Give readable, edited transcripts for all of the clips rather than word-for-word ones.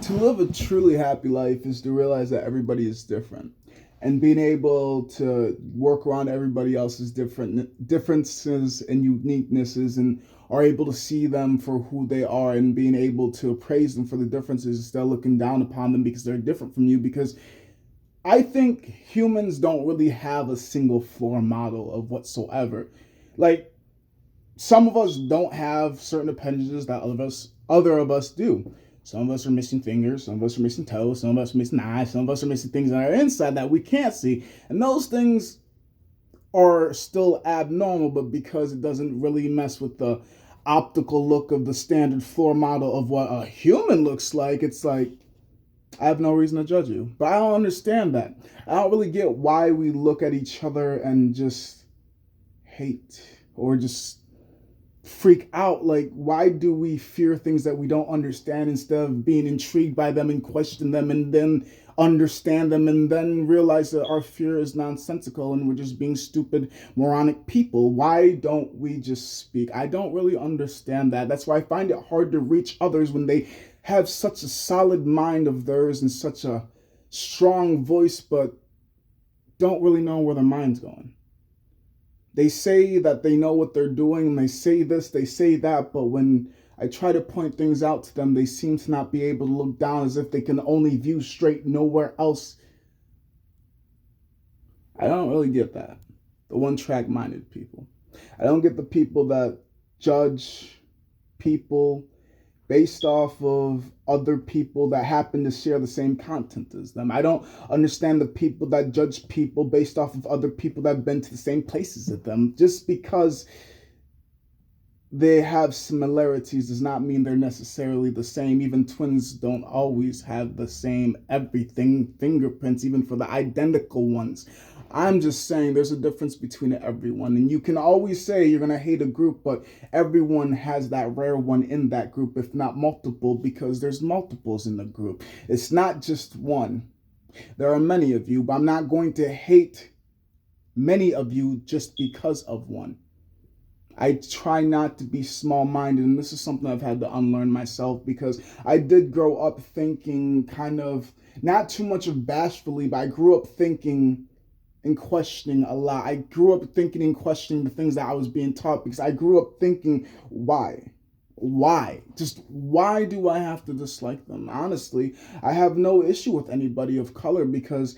To live a truly happy life is to realize that everybody is different and being able to work around everybody else's differences and uniquenesses and are able to see them for who they are and being able to praise them for the differences instead of looking down upon them because they're different from you. Because I think humans don't really have a single floor model of whatsoever. Like, some of us don't have certain appendages that other of us do. Some of us are missing fingers, some of us are missing toes, some of us are missing eyes, some of us are missing things on our inside that we can't see. And those things are still abnormal, but because it doesn't really mess with the optical look of the standard floor model of what a human looks like, it's like, I have no reason to judge you. But I don't understand that. I don't really get why we look at each other and just hate or just freak out. Like, why do we fear things that we don't understand instead of being intrigued by them and question them and then understand them and then realize that our fear is nonsensical and we're just being stupid moronic people? Why don't we just speak? I don't really understand that. That's why I find it hard to reach others when they have such a solid mind of theirs and such a strong voice but don't really know where their mind's going. They say that they know what they're doing and they say this, they say that, but when I try to point things out to them, they seem to not be able to look down as if they can only view straight, nowhere else. I don't really get that. The one track minded people. I don't get the people that judge people based off of other people that happen to share the same content as them. I don't understand the people that judge people based off of other people that have been to the same places as them. Just because they have similarities does not mean they're necessarily the same. Even twins don't always have the same everything, fingerprints, even for the identical ones. I'm just saying there's a difference between everyone. And you can always say you're going to hate a group, but everyone has that rare one in that group, if not multiple, because there's multiples in the group. It's not just one. There are many of you, but I'm not going to hate many of you just because of one. I try not to be small minded, and this is something I've had to unlearn myself because I did grow up thinking kind of not too much of bashfully, but I grew up thinking and questioning a lot. I grew up thinking and questioning the things that I was being taught because I grew up thinking, why? Why? Just why do I have to dislike them? Honestly, I have no issue with anybody of color because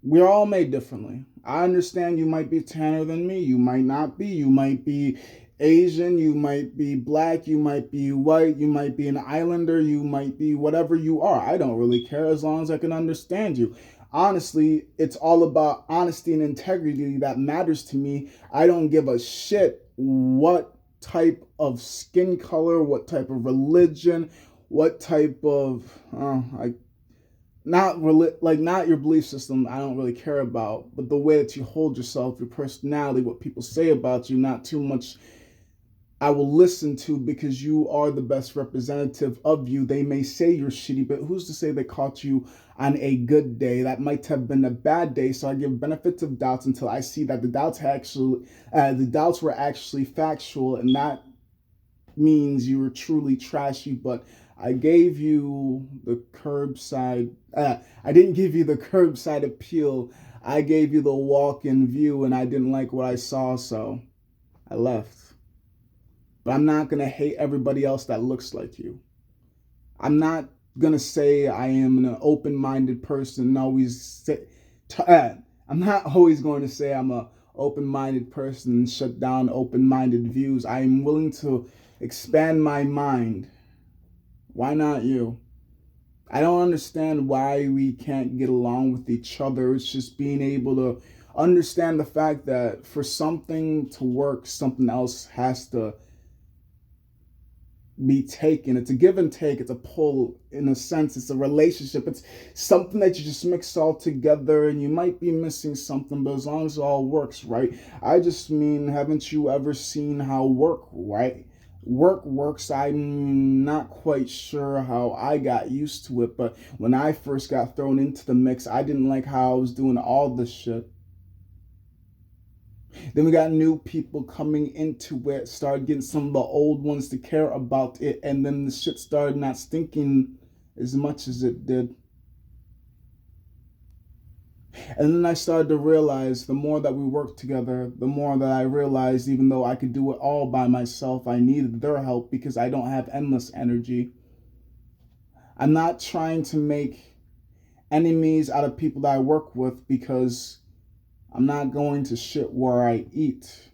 we're all made differently. I understand you might be tanner than me, you might not be, you might be Asian, you might be black, you might be white, you might be an islander, you might be whatever you are. I don't really care as long as I can understand you. Honestly, it's all about honesty and integrity that matters to me. I don't give a shit what type of skin color, what type of religion, what type of I not your belief system. I don't really care about, but the way that you hold yourself, your personality, what people say about you, not too much I will listen to because you are the best representative of you. They may say you're shitty, but who's to say they caught you on a good day? That might have been a bad day. So I give benefits of doubts until I see that the doubts were actually factual, and that means you were truly trashy. But I gave you the curbside. I didn't give you the curbside appeal. I gave you the walk-in view, and I didn't like what I saw, so I left. But I'm not going to hate everybody else that looks like you. I'm not going to say I am an open-minded person and always say, I'm not always going to say I'm a open-minded person and shut down open-minded views. I am willing to expand my mind. Why not you? I don't understand why we can't get along with each other. It's just being able to understand the fact that for something to work, something else has to be taken. It's a give and take. It's a pull in a sense. It's a relationship. It's something that you just mix all together and you might be missing something, but as long as it all works, right? I just mean, haven't you ever seen how work works? I'm not quite sure how I got used to it, but when I first got thrown into the mix, I didn't like how I was doing all this shit. Then we got new people coming into it, started getting some of the old ones to care about it, and then the shit started not stinking as much as it did. And then I started to realize the more that we worked together, the more that I realized even though I could do it all by myself, I needed their help because I don't have endless energy. I'm not trying to make enemies out of people that I work with because I'm not going to shit where I eat.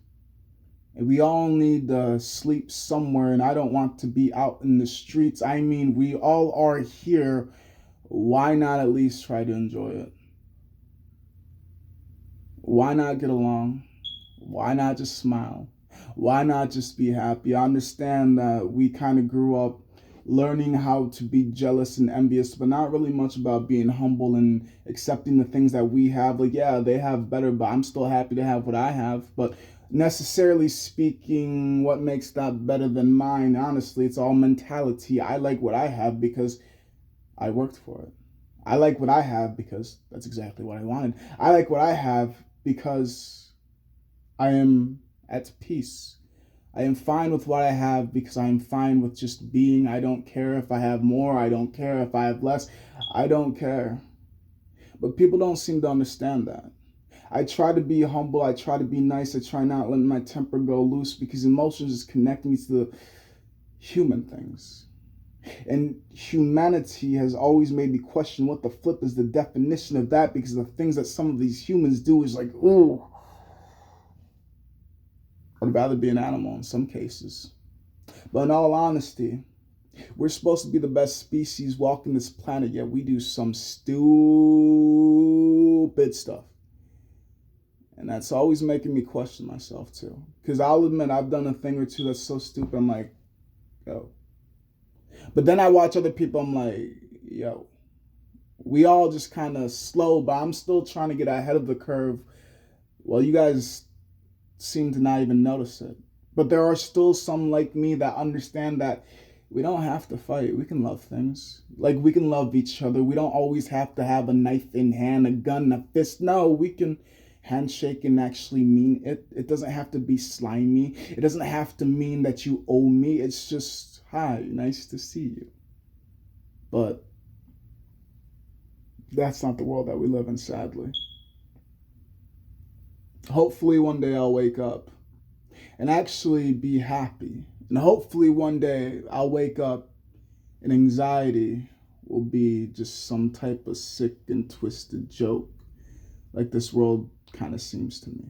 And we all need to sleep somewhere, and I don't want to be out in the streets. I mean, we all are here. Why not at least try to enjoy it? Why not get along? Why not just smile? Why not just be happy? I understand that we kind of grew up learning how to be jealous and envious, but not really much about being humble and accepting the things that we have. Like, yeah, they have better, but I'm still happy to have what I have. But necessarily speaking, what makes that better than mine? Honestly, it's all mentality. I like what I have because I worked for it. I like what I have because that's exactly what I wanted. I like what I have because I am at peace. I am fine with what I have because I am fine with just being. I don't care if I have more. I don't care if I have less. I don't care. But people don't seem to understand that. I try to be humble. I try to be nice. I try not letting my temper go loose because emotions just connect me to the human things. And humanity has always made me question what the flip is the definition of that because the things that some of these humans do is like, ooh, I'd rather be an animal in some cases. But in all honesty, we're supposed to be the best species walking this planet, yet we do some stupid stuff. And that's always making me question myself too. Because I'll admit I've done a thing or two that's so stupid, I'm like, yo. But then I watch other people, I'm like, yo. We all just kind of slow, but I'm still trying to get ahead of the curve. Well, you guys seem to not even notice it. But there are still some like me that understand that we don't have to fight. We can love things. Like, we can love each other. We don't always have to have a knife in hand, a gun, a fist. No, we can handshake and actually mean it. It doesn't have to be slimy. It doesn't have to mean that you owe me. It's just, hi, nice to see you. But that's not the world that we live in, sadly. Hopefully, one day I'll wake up and actually be happy. And hopefully, one day I'll wake up and anxiety will be just some type of sick and twisted joke, like this world kind of seems to me.